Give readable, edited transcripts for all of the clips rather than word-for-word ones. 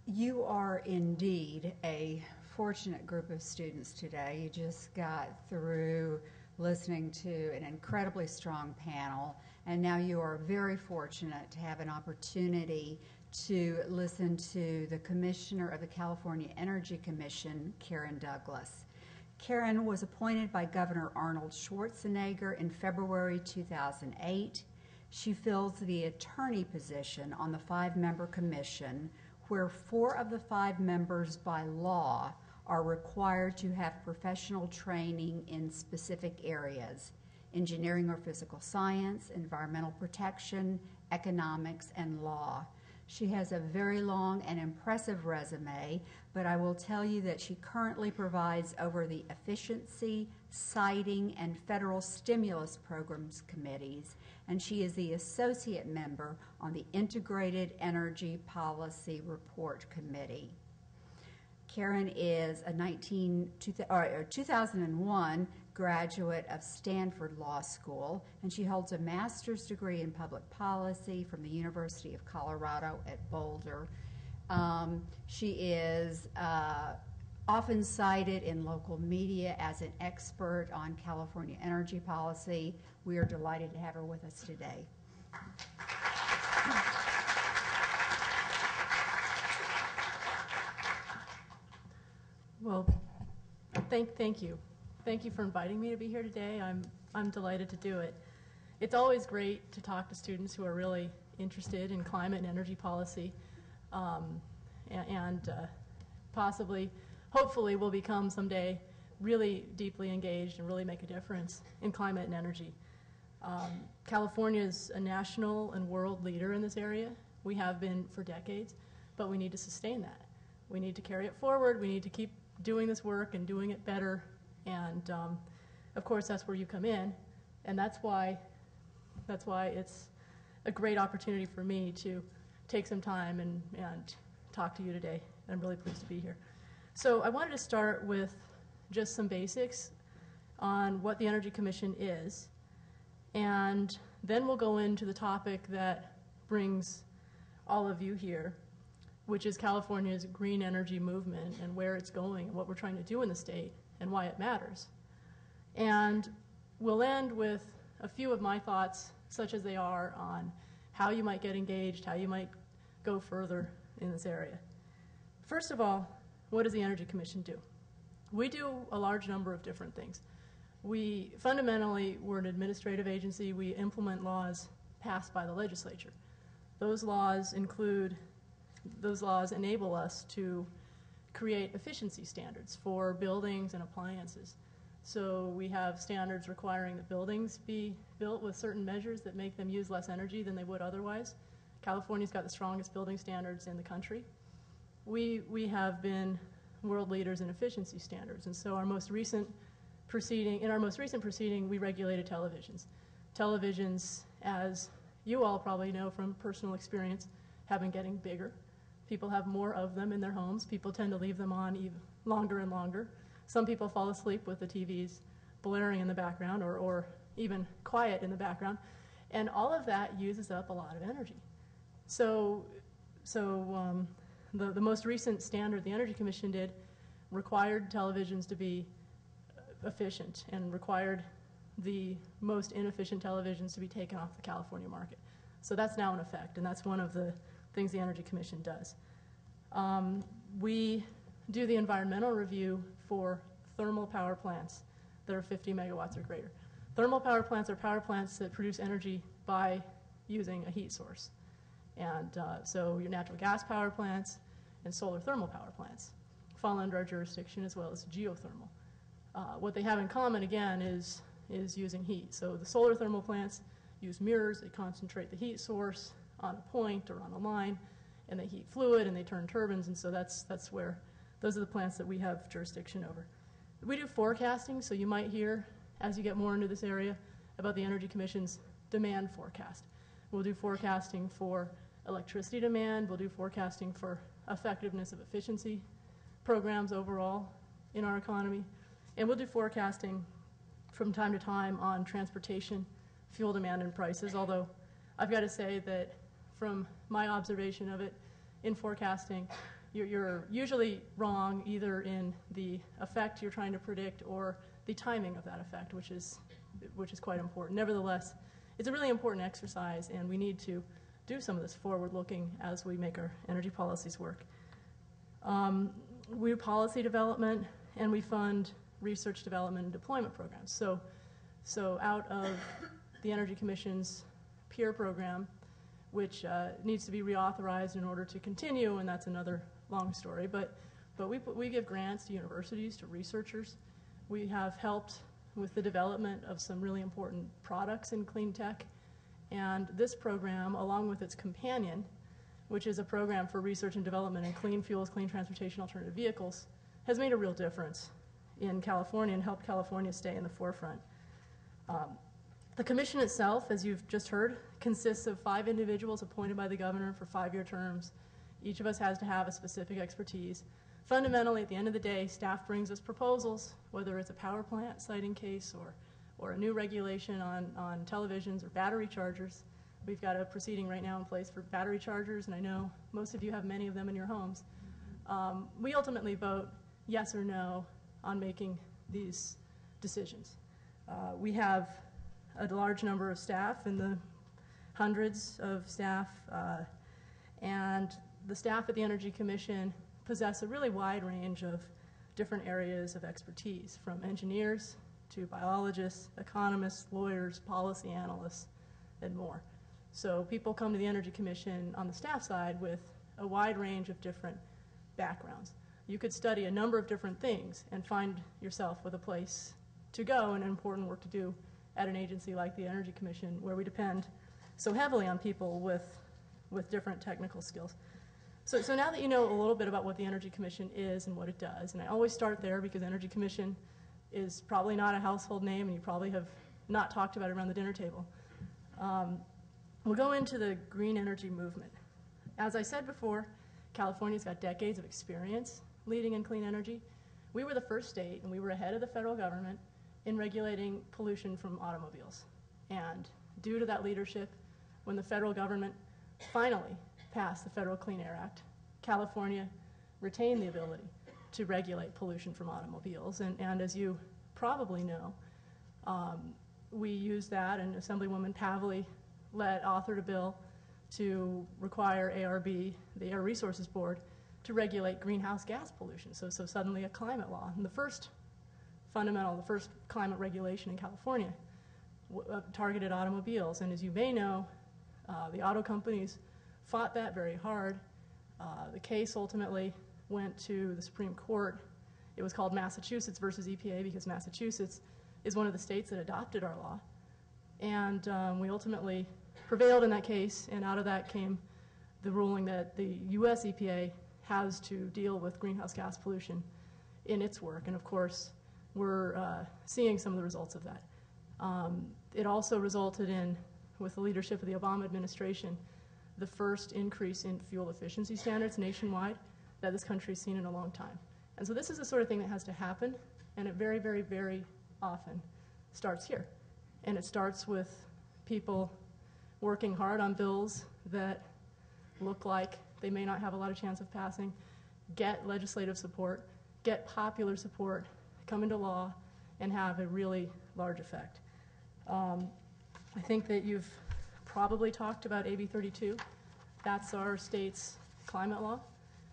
You are indeed a fortunate group of students today. You just got through listening to an incredibly strong panel, and now you are very fortunate to have an opportunity to listen to the Commissioner of the California Energy Commission, Karen Douglas. Karen was appointed by Governor Arnold Schwarzenegger in February 2008. She fills the attorney position on the 5-member commission, where 4 of the 5 members by law are required to have professional training in specific areas: engineering or physical science, environmental protection, economics, and law. She has a very long and impressive resume, but I will tell you that she currently provides over the Efficiency, Siting, and Federal Stimulus Programs Committees, and she is the associate member on the Integrated Energy Policy Report Committee. Karen is a 2001 graduate of Stanford Law School, and she holds a master's degree in public policy from the University of Colorado at Boulder. She is often cited in local media as an expert on California energy policy. We are delighted to have her with us today. Well, thank you. Thank you for inviting me to be here today. I'm delighted to do it. It's always great to talk to students who are really interested in climate and energy policy, and possibly, hopefully, will become someday really deeply engaged and really make a difference in climate and energy. California is a national and world leader in this area. We have been for decades, but we need to sustain that. We need to carry it forward. We need to keep doing this work and doing it better, and of course that's where you come in, and that's why it's a great opportunity for me to take some time and talk to you today. I'm really pleased to be here. So I wanted to start with just some basics on what the Energy Commission is, and then we'll go into the topic that brings all of you here, which is California's green energy movement and where it's going and what we're trying to do in the state and why it matters. And we'll end with a few of my thoughts, such as they are, on how you might get engaged, how you might go further in this area. First of all, what does the Energy Commission do? We do a large number of different things. Fundamentally, we're an administrative agency. We implement laws passed by the legislature. Those laws enable us to create efficiency standards for buildings and appliances. So we have standards requiring that buildings be built with certain measures that make them use less energy than they would otherwise. California's got the strongest building standards in the country. We have been world leaders in efficiency standards, and so in our most recent proceeding, we regulated televisions. Televisions, as you all probably know from personal experience, have been getting bigger. People have more of them in their homes. People tend to leave them on even longer and longer. Some people fall asleep with the TVs blaring in the background or even quiet in the background. And all of that uses up a lot of energy. So the most recent standard the Energy Commission did required televisions to be efficient and required the most inefficient televisions to be taken off the California market. So that's now in effect, and that's one of the things the Energy Commission does. We do the environmental review for thermal power plants that are 50 megawatts or greater. Thermal power plants are power plants that produce energy by using a heat source. And so your natural gas power plants and solar thermal power plants fall under our jurisdiction, as well as geothermal. What they have in common, again, is using heat. So the solar thermal plants use mirrors. They concentrate the heat source on a point or on a line, and they heat fluid and they turn turbines, and so that's where those are the plants that we have jurisdiction over. We do forecasting, so you might hear, as you get more into this area, about the Energy Commission's demand forecast. We'll do forecasting for electricity demand. We'll do forecasting for effectiveness of efficiency programs overall in our economy. And we'll do forecasting from time to time on transportation, fuel demand, and prices, although I've got to say that from my observation of it in forecasting, you're usually wrong either in the effect you're trying to predict or the timing of that effect, which is quite important. Nevertheless, it's a really important exercise, and we need to do some of this forward-looking as we make our energy policies work. We do policy development, and we fund research development and deployment programs. So out of the Energy Commission's peer program, which needs to be reauthorized in order to continue, and that's another long story, but we give grants to universities, to researchers. We have helped with the development of some really important products in clean tech, and this program, along with its companion, which is a program for research and development in clean fuels, clean transportation, alternative vehicles, has made a real difference in California and helped California stay in the forefront. The commission itself, as you've just heard, consists of 5 individuals appointed by the governor for 5-year terms. Each of us has to have a specific expertise. Fundamentally, at the end of the day, staff brings us proposals, whether it's a power plant siting case or a new regulation on televisions or battery chargers. We've got a proceeding right now in place for battery chargers, and I know most of you have many of them in your homes. We ultimately vote yes or no on making these decisions. We have a large number of staff, in the hundreds of staff, and the staff at the Energy Commission possess a really wide range of different areas of expertise, from engineers to biologists, economists, lawyers, policy analysts, and more. So people come to the Energy Commission on the staff side with a wide range of different backgrounds. You could study a number of different things and find yourself with a place to go and important work to do at an agency like the Energy Commission, where we depend so heavily on people with different technical skills. So now that you know a little bit about what the Energy Commission is and what it does, and I always start there because Energy Commission is probably not a household name, and you probably have not talked about it around the dinner table. We'll go into the green energy movement. As I said before, California's got decades of experience leading in clean energy. We were the first state, and we were ahead of the federal government in regulating pollution from automobiles. And due to that leadership, when the federal government finally passed the Federal Clean Air Act, California retained the ability to regulate pollution from automobiles. And as you probably know, we used that, and Assemblywoman Pavley authored a bill to require ARB, the Air Resources Board, to regulate greenhouse gas pollution. So suddenly a climate law. And the first climate regulation in California targeted automobiles. And as you may know, the auto companies fought that very hard. The case ultimately went to the Supreme Court. It was called Massachusetts versus EPA because Massachusetts is one of the states that adopted our law. And we ultimately prevailed in that case, and out of that came the ruling that the US EPA has to deal with greenhouse gas pollution in its work. And of course, we're seeing some of the results of that. It also resulted in, with the leadership of the Obama administration, the first increase in fuel efficiency standards nationwide that this country's seen in a long time. And so this is the sort of thing that has to happen, and it very, very, very often starts here. And it starts with people working hard on bills that look like they may not have a lot of chance of passing, get legislative support, get popular support, come into law, and have a really large effect. I think that you've probably talked about AB 32. That's our state's climate law.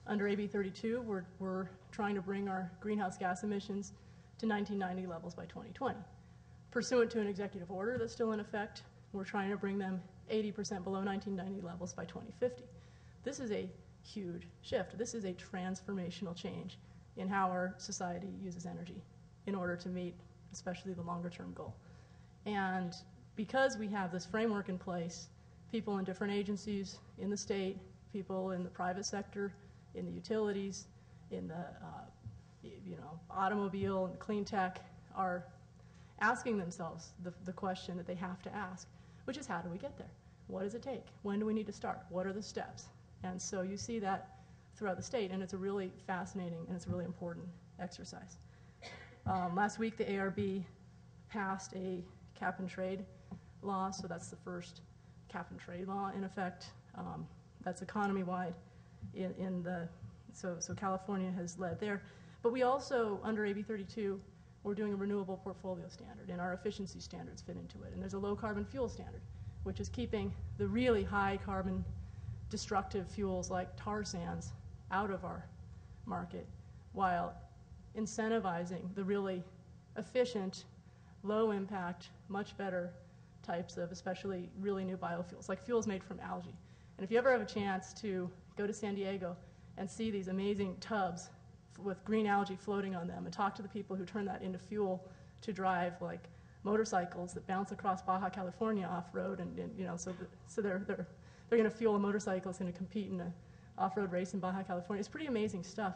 Under AB 32, we're trying to bring our greenhouse gas emissions to 1990 levels by 2020. Pursuant to an executive order that's still in effect, we're trying to bring them 80% below 1990 levels by 2050. This is a huge shift. This is a transformational change in how our society uses energy in order to meet especially the longer-term goal. And because we have this framework in place, people in different agencies in the state, people in the private sector, in the utilities, in the automobile and clean tech are asking themselves the question that they have to ask, which is, how do we get there? What does it take? When do we need to start? What are the steps? And so you see that throughout the state, and it's a really fascinating and it's a really important exercise. Last week, the ARB passed a cap-and-trade law, so that's the first cap-and-trade law in effect. That's economy-wide in the So California has led there. But we also, under AB 32, we're doing a renewable portfolio standard, and our efficiency standards fit into it. And there's a low carbon fuel standard, which is keeping the really high carbon destructive fuels like tar sands out of our market, while incentivizing the really efficient, low impact, much better types of especially really new biofuels, like fuels made from algae. And if you ever have a chance to go to San Diego and see these amazing tubs with green algae floating on them and talk to the people who turn that into fuel to drive like motorcycles that bounce across Baja California off-road, and you know, so they're going to fuel a motorcycle that's going to compete in an off-road race in Baja California. It's pretty amazing stuff.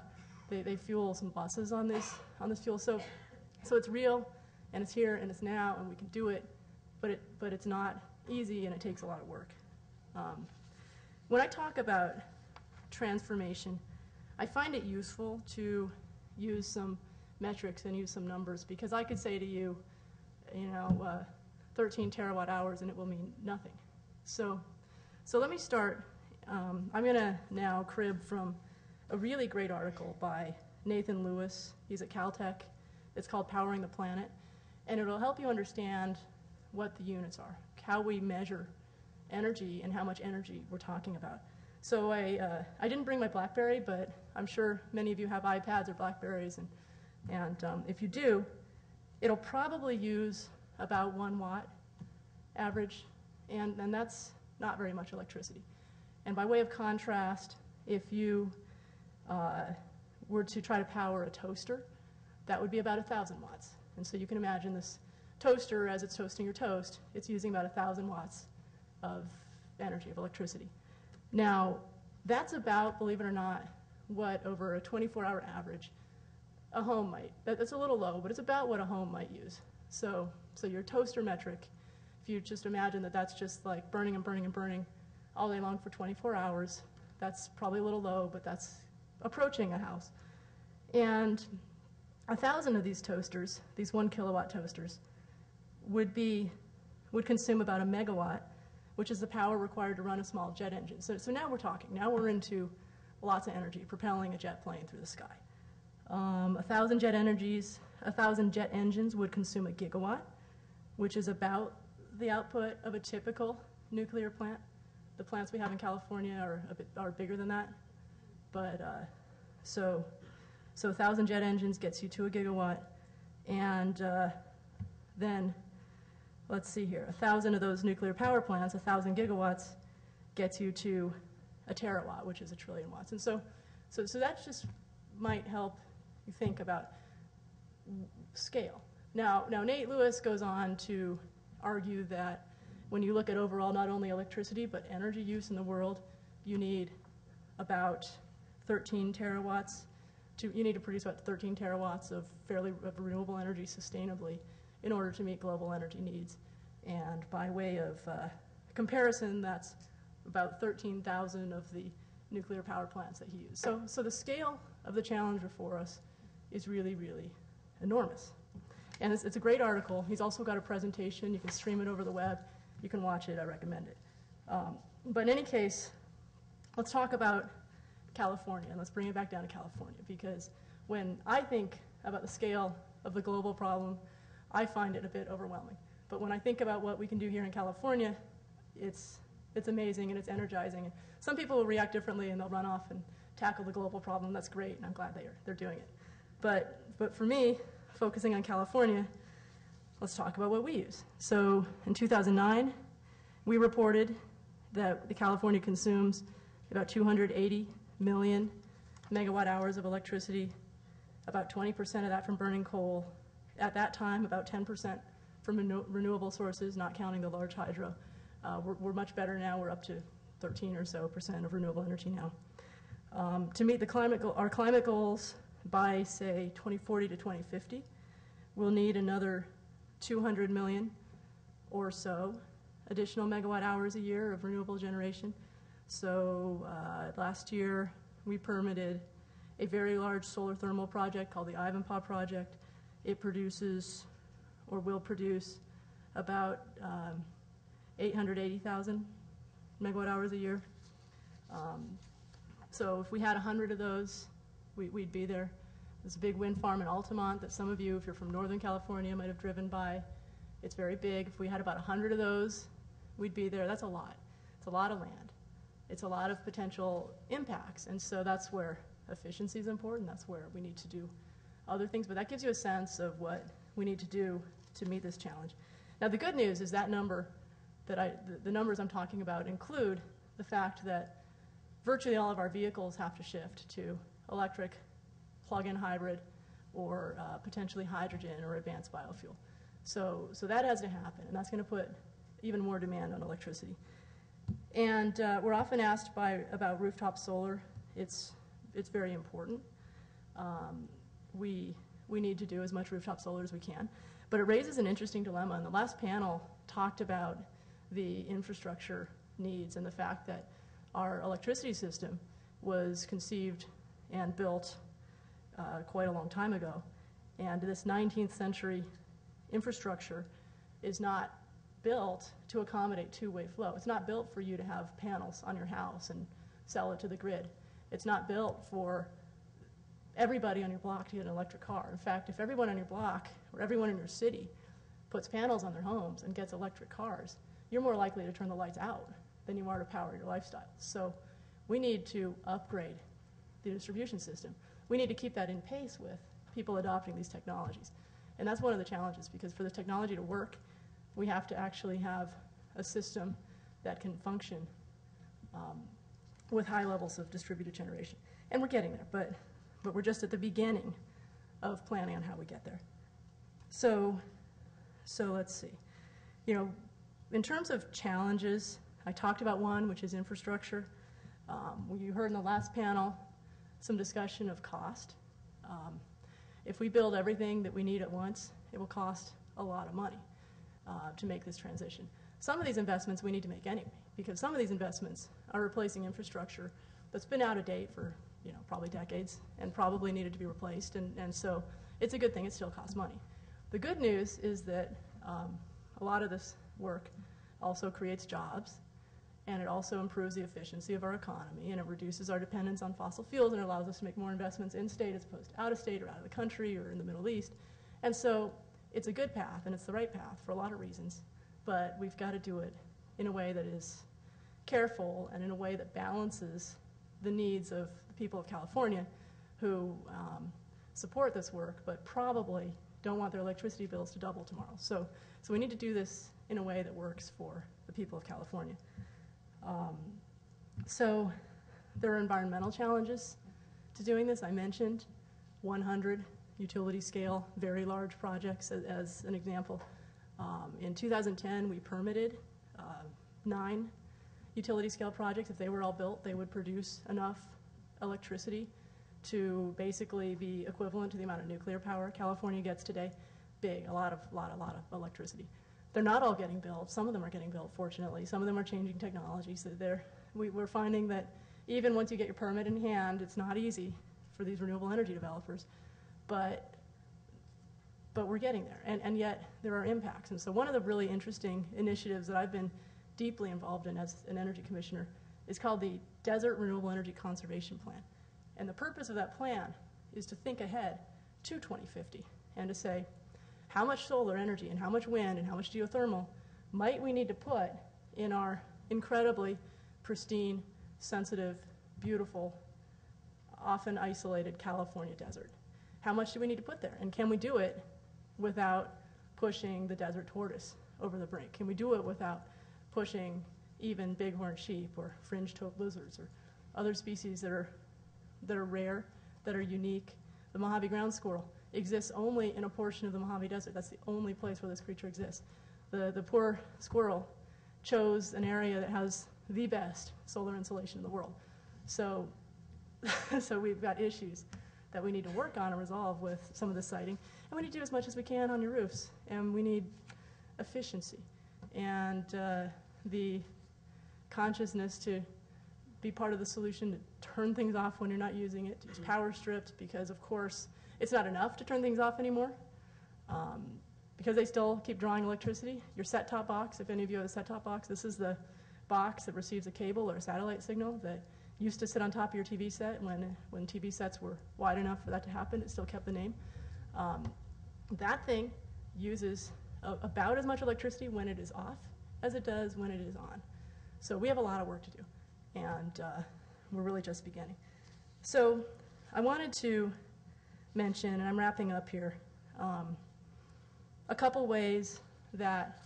They fuel some buses on this fuel. So it's real, and it's here, and it's now, and we can do it, but it's not easy, and it takes a lot of work. When I talk about transformation, I find it useful to use some metrics and use some numbers, because I could say to you, 13 terawatt hours, and it will mean nothing. So let me start. I'm going to now crib from a really great article by Nathan Lewis. He's at Caltech. It's called Powering the Planet, and it'll help you understand what the units are, how we measure energy and how much energy we're talking about. So I didn't bring my BlackBerry, but I'm sure many of you have iPads or BlackBerries, and if you do, it'll probably use about 1 watt average, and that's not very much electricity. And by way of contrast, if you were to try to power a toaster, that would be about 1,000 watts. And so you can imagine this toaster, as it's toasting your toast, it's using about 1,000 watts of energy, of electricity. Now, that's about, believe it or not, what over a 24-hour average a home might. That's a little low, but it's about what a home might use. So your toaster metric, if you just imagine that that's just like burning and burning and burning all day long for 24 hours, that's probably a little low, but that's approaching a house. And 1,000 of these toasters, these 1 kilowatt toasters, would consume about a megawatt, which is the power required to run a small jet engine. So now we're talking. Now we're into lots of energy, propelling a jet plane through the sky. 1,000 jet engines would consume a gigawatt, which is about the output of a typical nuclear plant. The plants we have in California are bigger than that. But so 1,000 jet engines gets you to a gigawatt, and then let's see here, 1,000 of those nuclear power plants, 1,000 gigawatts, gets you to a terawatt, which is 1 trillion watts. And so that just might help you think about scale. Now Nate Lewis goes on to argue that when you look at overall not only electricity but energy use in the world, you need about 13 terawatts. You need to produce about 13 terawatts of renewable energy sustainably in order to meet global energy needs. And by way of comparison, that's about 13,000 of the nuclear power plants that he used. So the scale of the challenge before us is really, really enormous. And it's a great article. He's also got a presentation. You can stream it over the web. You can watch it. I recommend it. But in any case, let's talk about California, and let's bring it back down to California, because when I think about the scale of the global problem, I find it a bit overwhelming. But when I think about what we can do here in California, it's amazing and it's energizing. And some people will react differently and they'll run off and tackle the global problem. That's great, and I'm glad they're doing it. But for me, focusing on California, let's talk about what we use. So in 2009, we reported that California consumes about 280 million megawatt hours of electricity, about 20% of that from burning coal. At that time, about 10% from renewable sources, not counting the large hydro. We're much better now. We're up to 13% or so of renewable energy now. To meet our climate goals by, say, 2040 to 2050, we'll need another 200 million or so additional megawatt hours a year of renewable generation. So last year, we permitted a very large solar thermal project called the Ivanpah project. It produces, or will produce, about 880,000 megawatt hours a year. So if we had 100 of those, we'd be there. There's a big wind farm in Altamont that some of you, if you're from Northern California, might have driven by. It's very big. If we had about 100 of those, we'd be there. That's a lot. It's a lot of land. It's a lot of potential impacts. And so that's where efficiency is important. That's where we need to do other things. But that gives you a sense of what we need to do to meet this challenge. Now, the good news is that number, the numbers I'm talking about include the fact that virtually all of our vehicles have to shift to electric, plug-in hybrid, or potentially hydrogen or advanced biofuel. So that has to happen, and that's going to put even more demand on electricity. And we're often asked about rooftop solar. It's very important. We need to do as much rooftop solar as we can. But it raises an interesting dilemma. And the last panel talked about the infrastructure needs and the fact that our electricity system was conceived and built quite a long time ago. And this 19th century infrastructure is not built to accommodate two-way flow. It's not built for you to have panels on your house and sell it to the grid. It's not built for everybody on your block to get an electric car. In fact, if everyone on your block or everyone in your city puts panels on their homes and gets electric cars, you're more likely to turn the lights out than you are to power your lifestyle. So we need to upgrade the distribution system. We need to keep that in pace with people adopting these technologies. And that's one of the challenges, because for the technology to work, we have to actually have a system that can function with high levels of distributed generation. And we're getting there, but we're just at the beginning of planning on how we get there. So let's see. You know, in terms of challenges, I talked about one, which is infrastructure. You heard in the last panel some discussion of cost. If we build everything that we need at once, it will cost a lot of money to make this transition. Some of these investments we need to make anyway, because some of these investments are replacing infrastructure that's been out of date for probably decades and probably needed to be replaced. And so it's a good thing. It still costs money. The good news is that a lot of this work also creates jobs, and it also improves the efficiency of our economy, and it reduces our dependence on fossil fuels, and it allows us to make more investments in state as opposed to out of state or out of the country or in the Middle East. And so it's a good path, and it's the right path for a lot of reasons, but we've got to do it in a way that is careful and in a way that balances the needs of the people of California who support this work but probably don't want their electricity bills to double tomorrow. So we need to do this in a way that works for the people of California. So there are environmental challenges to doing this. I mentioned 100 utility scale, very large projects as an example. In 2010, we permitted 9 utility scale projects. If they were all built, they would produce enough electricity to basically be equivalent to the amount of nuclear power California gets today. Big, a lot of electricity. They're not all getting built. Some of them are getting built, fortunately. Some of them are changing technology. So we're finding that even once you get your permit in hand, it's not easy for these renewable energy developers. But we're getting there, and yet there are impacts. And so one of the really interesting initiatives that I've been deeply involved in as an energy commissioner is called the Desert Renewable Energy Conservation Plan. And the purpose of that plan is to think ahead to 2050 and to say, how much solar energy and how much wind and how much geothermal might we need to put in our incredibly pristine, sensitive, beautiful, often isolated California desert? How much do we need to put there? And can we do it without pushing the desert tortoise over the brink? Can we do it without pushing even bighorn sheep or fringe-toed lizards or other species that are rare, that are unique? The Mojave ground squirrel exists only in a portion of the Mojave Desert. That's the only place where this creature exists. The poor squirrel chose an area that has the best solar insolation in the world. So we've got issues that we need to work on and resolve with some of the siting. And we need to do as much as we can on your roofs. And we need efficiency and the consciousness to be part of the solution, to turn things off when you're not using it, to use power strips, because of course it's not enough to turn things off anymore, because they still keep drawing electricity. Your set-top box, if any of you have a set-top box, this is the box that receives a cable or a satellite signal that used to sit on top of your TV set when TV sets were wide enough for that to happen. It still kept the name. That thing uses about as much electricity when it is off as it does when it is on. So we have a lot of work to do, and we're really just beginning. So I wanted to mention, and I'm wrapping up here, a couple ways that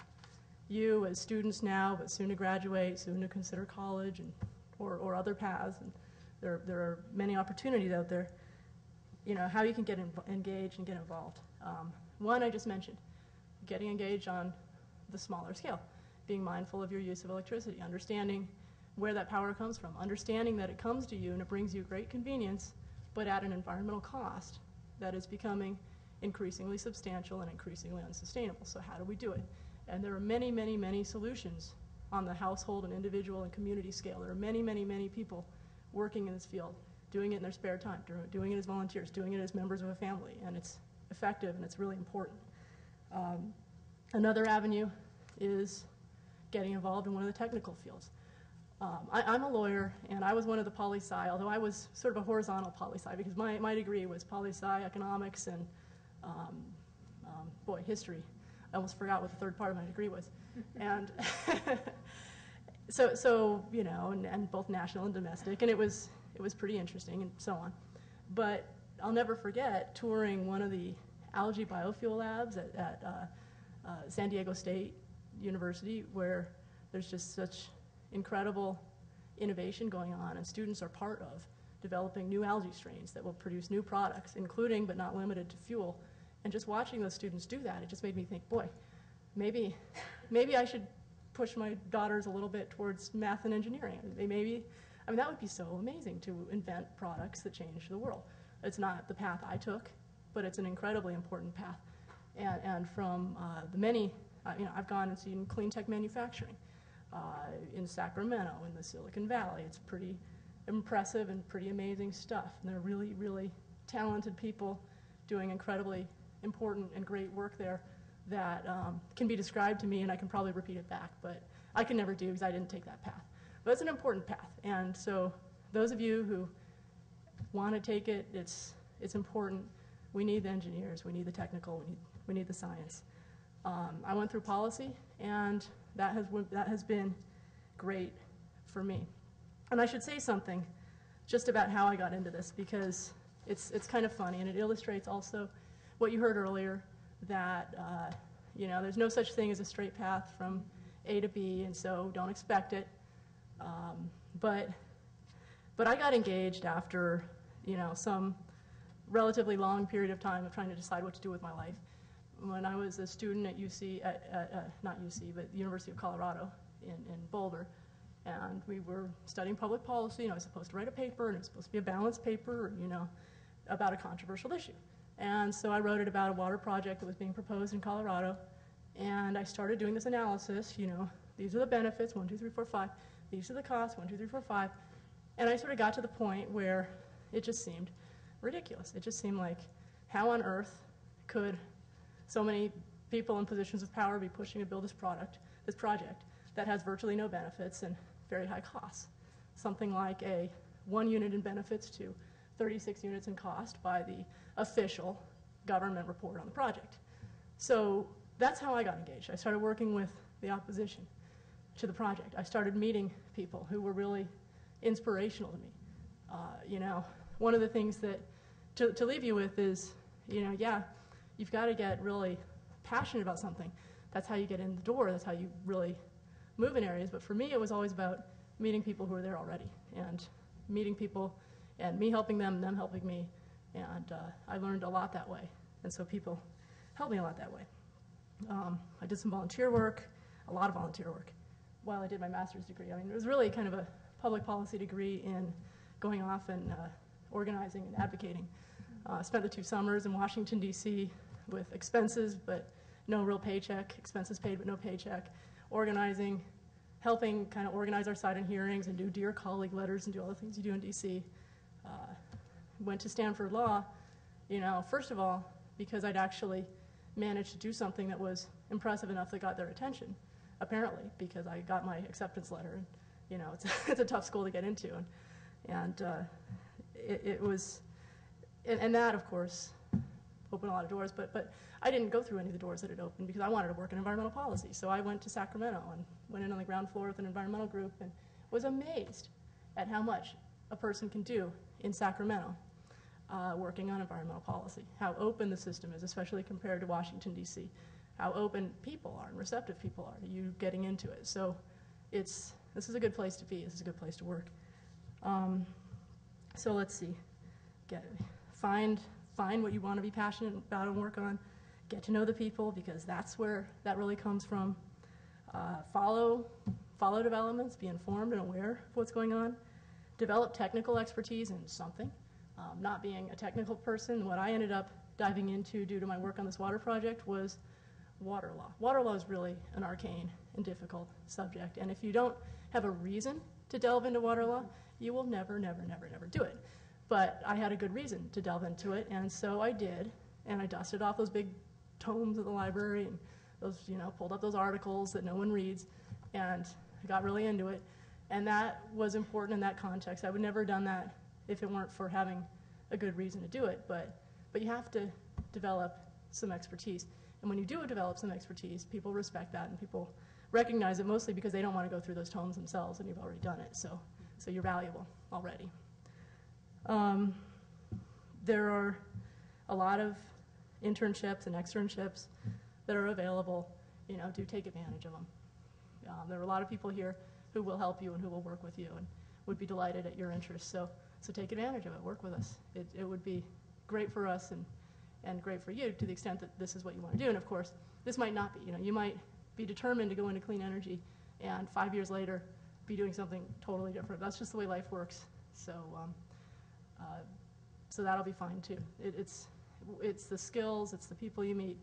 you as students now, but soon to graduate, soon to consider college or other paths, and there are many opportunities out there, how you can get engaged and get involved. One I just mentioned, getting engaged on the smaller scale, being mindful of your use of electricity, understanding where that power comes from, understanding that it comes to you and it brings you great convenience, but at an environmental cost that is becoming increasingly substantial and increasingly unsustainable. So how do we do it? And there are many, many, many solutions on the household and individual and community scale. There are many, many, many people working in this field, doing it in their spare time, doing it as volunteers, doing it as members of a family, and it's effective and it's really important. Another avenue is getting involved in one of the technical fields. I'm a lawyer, and I was one of the poli-sci, although I was sort of a horizontal poli-sci because my degree was poli-sci, economics, and history. I almost forgot what the third part of my degree was. And so and both national and domestic, and it was pretty interesting and so on. But I'll never forget touring one of the algae biofuel labs at San Diego State University, where there's just such incredible innovation going on, and students are part of developing new algae strains that will produce new products, including but not limited to fuel. And just watching those students do that, it just made me think, boy, maybe I should push my daughters a little bit towards math and engineering. That would be so amazing to invent products that change the world. It's not the path I took, but it's an incredibly important path. And from the many, I've gone and seen clean tech manufacturing in Sacramento, in the Silicon Valley. It's pretty impressive and pretty amazing stuff. And there are really, really talented people doing incredibly important and great work there that can be described to me, and I can probably repeat it back, but I can never do because I didn't take that path. But it's an important path, and so those of you who want to take it, it's important. We need the engineers, we need the technical, we need the science. I went through policy, and that has been great for me. And I should say something just about how I got into this, because it's kind of funny, and it illustrates also what you heard earlier, that there's no such thing as a straight path from A to B, and so don't expect it. But I got engaged after some relatively long period of time of trying to decide what to do with my life. When I was a student at not UC, but the University of Colorado in Boulder, and we were studying public policy, I was supposed to write a paper, and it was supposed to be a balanced paper, about a controversial issue. And so I wrote it about a water project that was being proposed in Colorado, and I started doing this analysis, these are the benefits, 1, 2, 3, 4, 5, these are the costs, 1, 2, 3, 4, 5, and I sort of got to the point where it just seemed ridiculous. It just seemed like, how on earth could so many people in positions of power be pushing to build this project that has virtually no benefits and very high costs? Something like a 1 unit in benefits to 36 units in cost by the official government report on the project. So that's how I got engaged. I started working with the opposition to the project. I started meeting people who were really inspirational to me. One of the things that to leave you with is, you've got to get really passionate about something. That's how you get in the door. That's how you really move in areas. But for me, it was always about meeting people who were there already, and meeting people and me helping them helping me. And I learned a lot that way. And so people helped me a lot that way. I did some volunteer work, a lot of volunteer work, while I did my master's degree. It was really kind of a public policy degree in going off and organizing and advocating. Spent the 2 summers in Washington, D.C. with expenses, but no real paycheck, expenses paid but no paycheck, organizing, helping kind of organize our side in hearings and do Dear Colleague letters and do all the things you do in D.C. Went to Stanford Law, first of all, because I'd actually managed to do something that was impressive enough that got their attention, apparently, because I got my acceptance letter. And, it's a tough school to get into. And it was, and that, of course, opened a lot of doors, but I didn't go through any of the doors that it opened because I wanted to work in environmental policy. So I went to Sacramento and went in on the ground floor with an environmental group and was amazed at how much a person can do in Sacramento working on environmental policy, how open the system is, especially compared to Washington, D.C., how open people are and receptive people are to you getting into it. So this is a good place to be. This is a good place to work. So let's see. Find what you want to be passionate about and work on. Get to know the people, because that's where that really comes from. Follow developments, be informed and aware of what's going on. Develop technical expertise in something. Not being a technical person, what I ended up diving into due to my work on this water project was water law. Water law is really an arcane and difficult subject, and if you don't have a reason to delve into water law, you will never do it. But I had a good reason to delve into it, and so I did, and I dusted off those big tomes at the library and those, pulled up those articles that no one reads, and I got really into it. And that was important in that context. I would never have done that if it weren't for having a good reason to do it, but you have to develop some expertise. And when you do develop some expertise, people respect that, and people recognize it mostly because they don't want to go through those tomes themselves, and you've already done it, so you're valuable already. There are a lot of internships and externships that are available. Do take advantage of them. There are a lot of people here who will help you and who will work with you and would be delighted at your interests. So take advantage of it. Work with us. It would be great for us and great for you to the extent that this is what you want to do. And of course, this might not be. You might be determined to go into clean energy and 5 years later be doing something totally different. That's just the way life works. So that'll be fine too. It's the skills, it's the people you meet,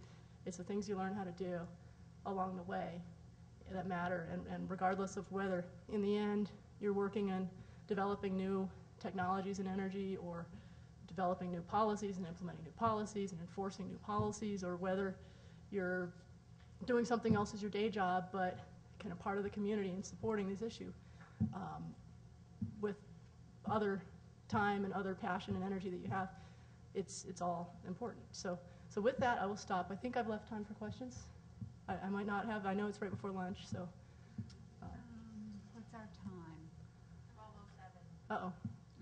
it's the things you learn how to do along the way that matter. And regardless of whether in the end you're working on developing new technologies in energy, or developing new policies and implementing new policies and enforcing new policies, or whether you're doing something else as your day job but kind of part of the community and supporting this issue with other time and other passion and energy that you have, it's all important. So with that, I will stop. I think I've left time for questions. I might not have. I know it's right before lunch, so. What's our time? 12:07. Uh-oh.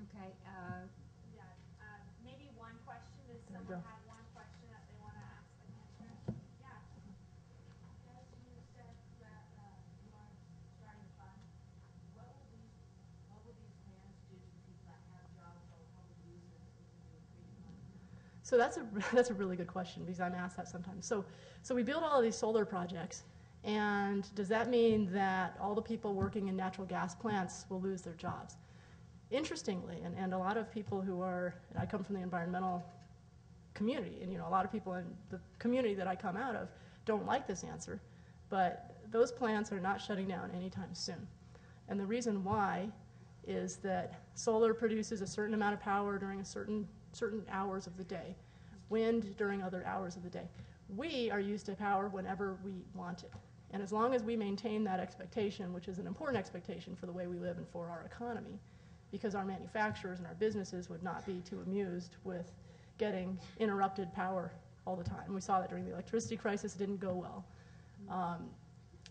Okay. Yeah, maybe one question. Does There we someone go. have one question that they want to ask the commissioner? Yeah. As you said that you are starting a fund, what will these plans do to people that have jobs or how will you use them so you can create money? So that's a really good question, because I'm asked that sometimes. So we build all of these solar projects, and does that mean that all the people working in natural gas plants will lose their jobs? Interestingly, and a lot of people I come from the environmental community, and a lot of people in the community that I come out of don't like this answer, but those plants are not shutting down anytime soon. And the reason why is that solar produces a certain amount of power during a certain hours of the day, wind during other hours of the day. We are used to power whenever we want it. And as long as we maintain that expectation, which is an important expectation for the way we live and for our economy, because our manufacturers and our businesses would not be too amused with getting interrupted power all the time. We saw that during the electricity crisis. It didn't go well.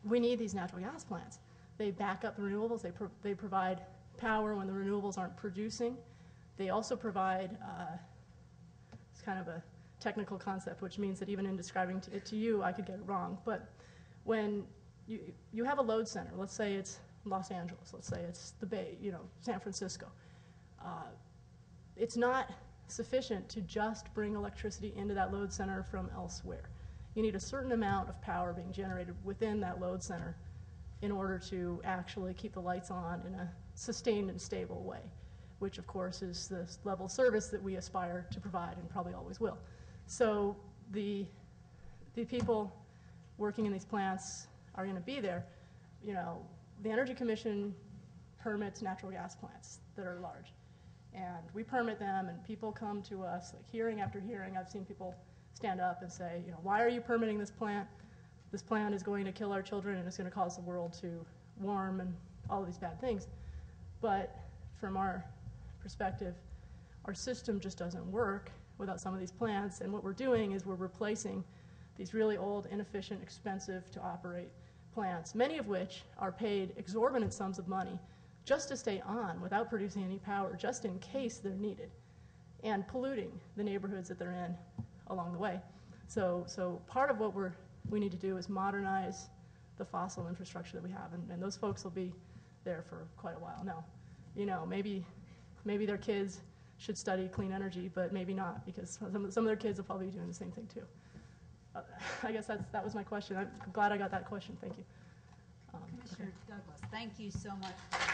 We need these natural gas plants. They back up the renewables. They provide power when the renewables aren't producing. They also provide, it's kind of a technical concept, which means that even in describing it to you, I could get it wrong. But when you have a load center, let's say it's Los Angeles, let's say it's the Bay, San Francisco, it's not sufficient to just bring electricity into that load center from elsewhere. You need a certain amount of power being generated within that load center in order to actually keep the lights on in a sustained and stable way, which of course is the level of service that we aspire to provide and probably always will. So the people working in these plants are going to be there. The Energy Commission permits natural gas plants that are large, and we permit them, and people come to us, like hearing after hearing. I've seen people stand up and say, why are you permitting this plant? This plant is going to kill our children, and it's going to cause the world to warm and all of these bad things. But from our perspective, our system just doesn't work without some of these plants. And what we're doing is we're replacing these really old, inefficient, expensive to operate plants, many of which are paid exorbitant sums of money just to stay on without producing any power, just in case they're needed, and polluting the neighborhoods that they're in along the way. So part of what we need to do is modernize the fossil infrastructure that we have, and those folks will be there for quite a while. Now, you know, maybe their kids should study clean energy, but maybe not, because some of their kids will probably be doing the same thing too. I guess that was my question. I'm glad I got that question. Thank you. Commissioner Douglas, thank you so much.